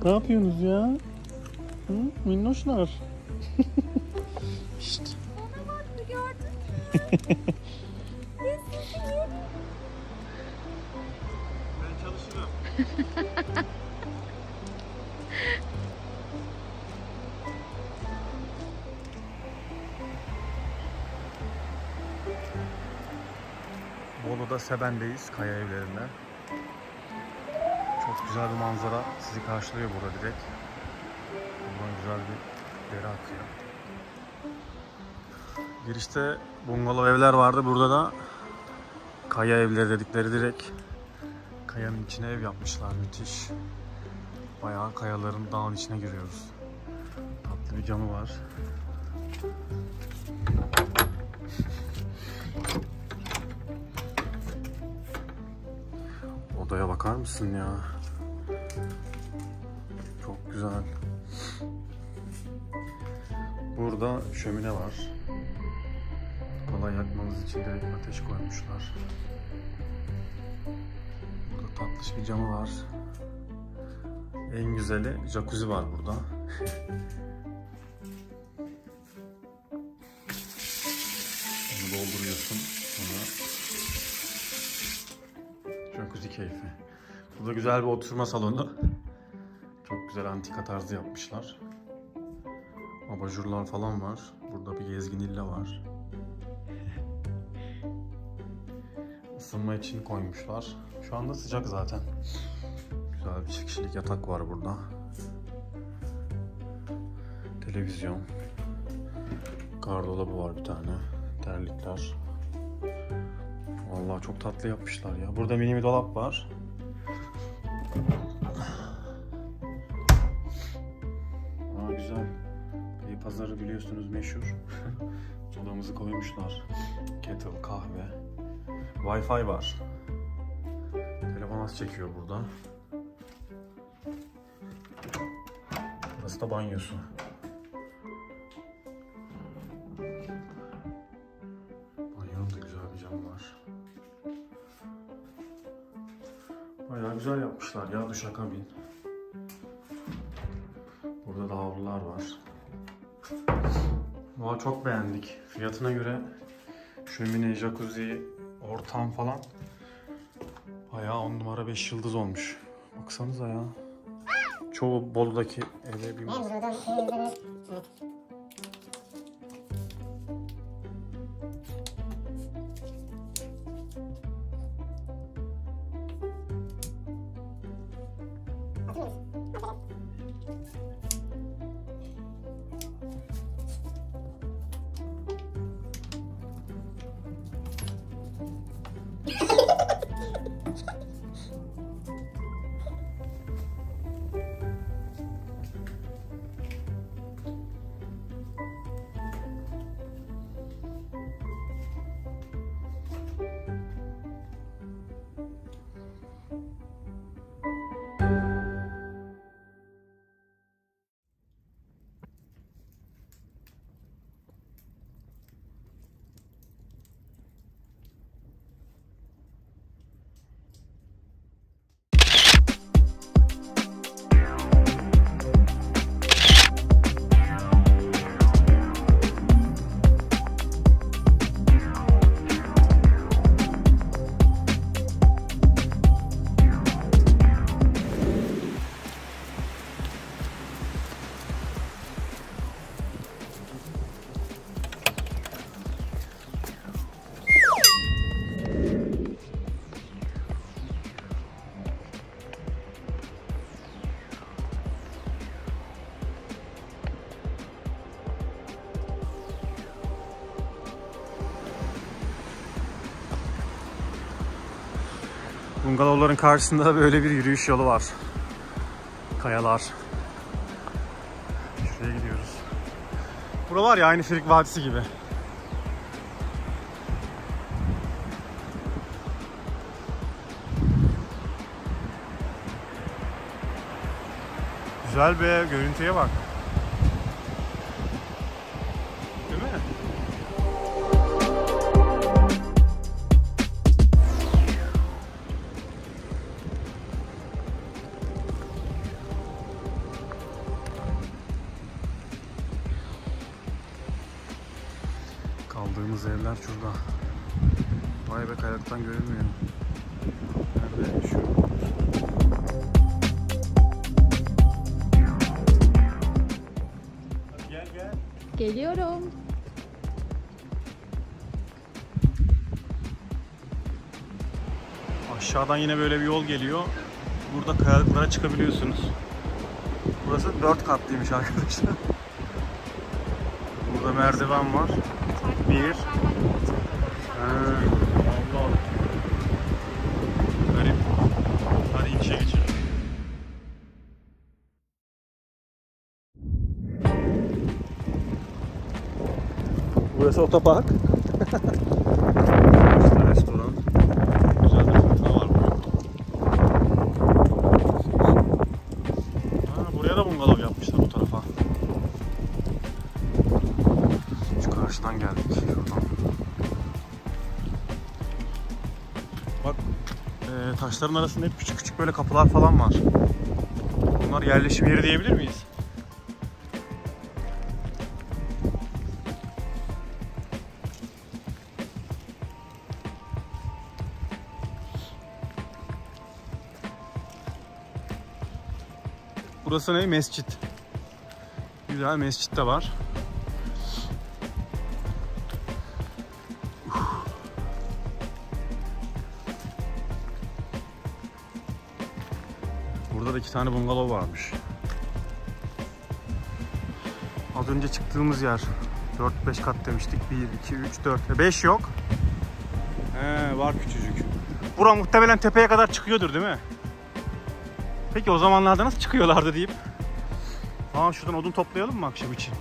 Ne yapıyorsunuz ya? Hı? Minnoşlar. Şşt. Ona baktı, gördün mü? Ben çalışırım. Bolu'da Seben'deyiz, kaya evlerinde. Çok güzel bir manzara sizi karşılıyor burada direkt. Buradan güzel bir dere akıyor. Girişte bungalov evler vardı. Burada da kaya evleri dedikleri direkt kayanın içine ev yapmışlar. Müthiş. Bayağı kayaların, dağın içine giriyoruz. Tatlı bir camı var. Odaya bakar mısın ya? Çok güzel. Burada şömine var. Kolay yakmanız için direkt ateş koymuşlar. Burada tatlış bir camı var. En güzeli jacuzzi var burada. Onu dolduruyorsun. Sonra jacuzzi keyfi. Burada güzel bir oturma salonu. Çok güzel antika tarzı yapmışlar. Abajurlar falan var. Burada bir gezgin illa var. Isınma için koymuşlar. Şu anda sıcak zaten. Güzel bir kişilik yatak var burada. Televizyon. Gardolabı var bir tane. Terlikler. Vallahi çok tatlı yapmışlar ya. Burada mini bir dolap var. Aa, güzel. Pazarı biliyorsunuz meşhur. Sodamızı koymuşlar. Kettle, kahve. Wi-Fi var. Telefon az çekiyor burada. Burası da banyosu. Banyonun da güzel bir camı var. Bayağı güzel yapmışlar ya, duşakabin. Burada da havlular var. Valla çok beğendik. Fiyatına göre şömine, jacuzzi, ortam falan bayağı 10 numara 5 yıldız olmuş. Baksanıza ya. Çoğu Bolu'daki eve bir bungalovların karşısında böyle bir yürüyüş yolu var. Kayalar. Şuraya gidiyoruz. Buralar ya aynı Frig Vadisi gibi. Güzel be, görüntüye bak. Değil mi? Bazı evler şurada. Vay be, kayalıktan görünmüyor. Nerede? Şu. Gel gel. Geliyorum. Aşağıdan yine böyle bir yol geliyor. Burada kayalıklara çıkabiliyorsunuz. Burası 4 katlıymış arkadaşlar. Burada merdiven var. Bir. Allah. Garip. Hadi inişe geçelim. Burası otopark. İşte restoran. Güzel bir fırtına var burada. Buraya da bungalov yapmışlar bu tarafa. Şu karşıdan geldik. Şuradan. Bak taşların arasında hep küçük küçük böyle kapılar falan var. Bunlar yerleşim yeri diyebilir miyiz? Burası ne? Mescit. Güzel, mescit de var. Burada da 2 tane bungalov varmış. Az önce çıktığımız yer 4-5 kat demiştik. 1, 2, 3, 4. 5 yok. Var küçücük. Bura muhtemelen tepeye kadar çıkıyordur değil mi? Peki o zamanlarda nasıl çıkıyorlardı deyip. Şuradan odun toplayalım mı akşam için?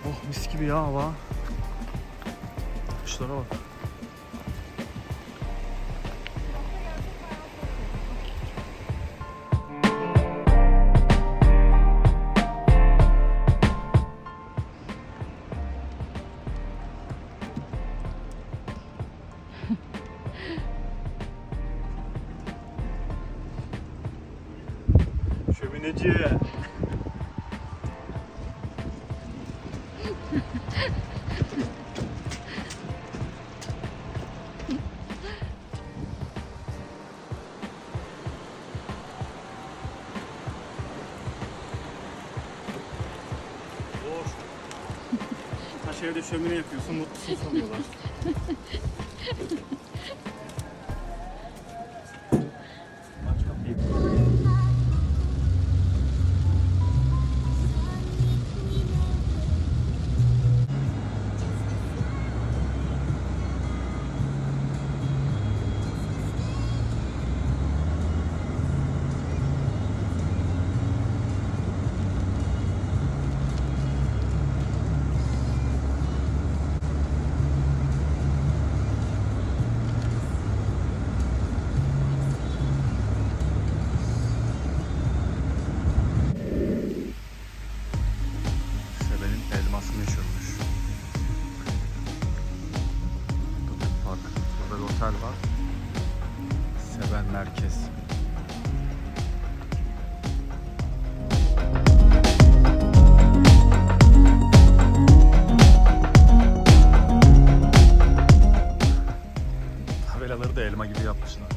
Oh, mis gibi ya hava. Kuşlara bak. Şömineci. Taş evde şömine yakıyorsun, mutlusun sanıyorlar. Aç kapıyı. Elması meşhurmuş. Burada bir park. Burada bir otel var. Seven Merkez. Tabelaları da elma gibi yapmışlar.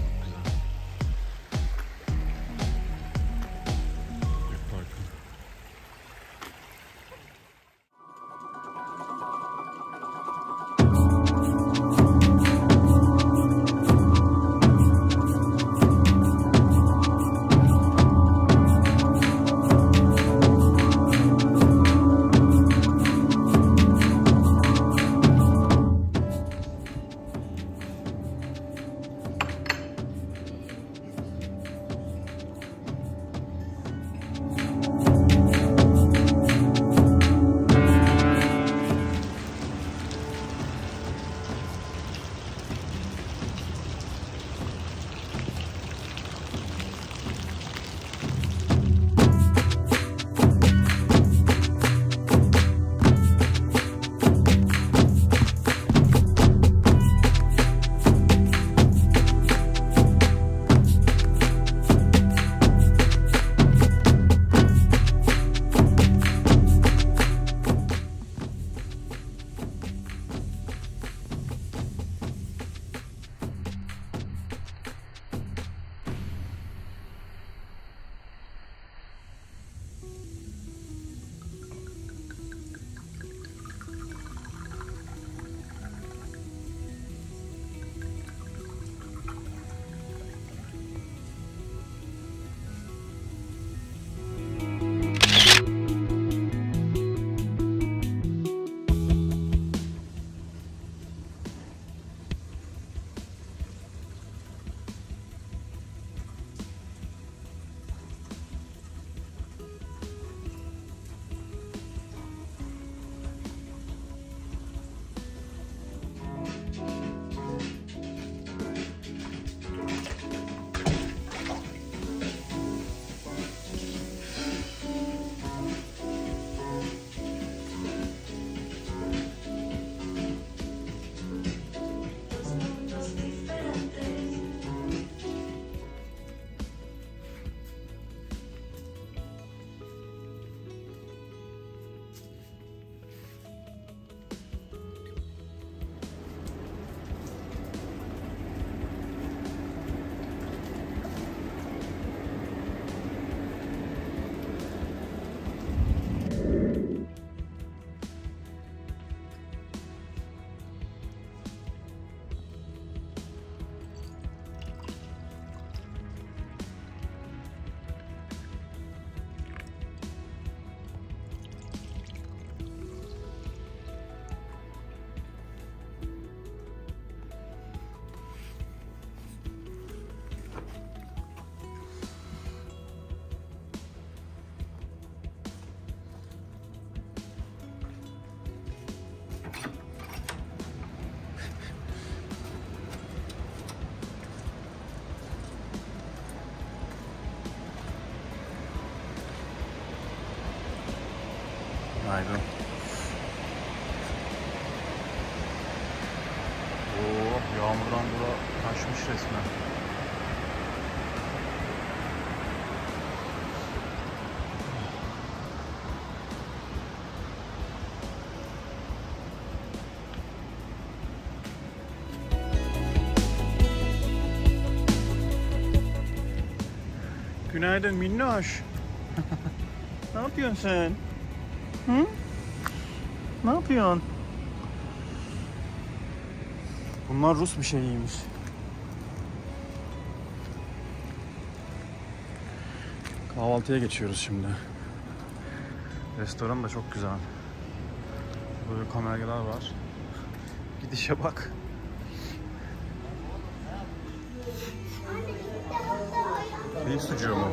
Günaydın. Oo, yağmurdan bura taşmış resmen. Günaydın minnoş. Ne yapıyorsun sen? Hı? Ne yapıyorsun? Bunlar Rus bir şeyiymiş. Kahvaltıya geçiyoruz şimdi. Restoran da çok güzel. Böyle kameraylar var. Gidişe bak. Beef sucuğu mu?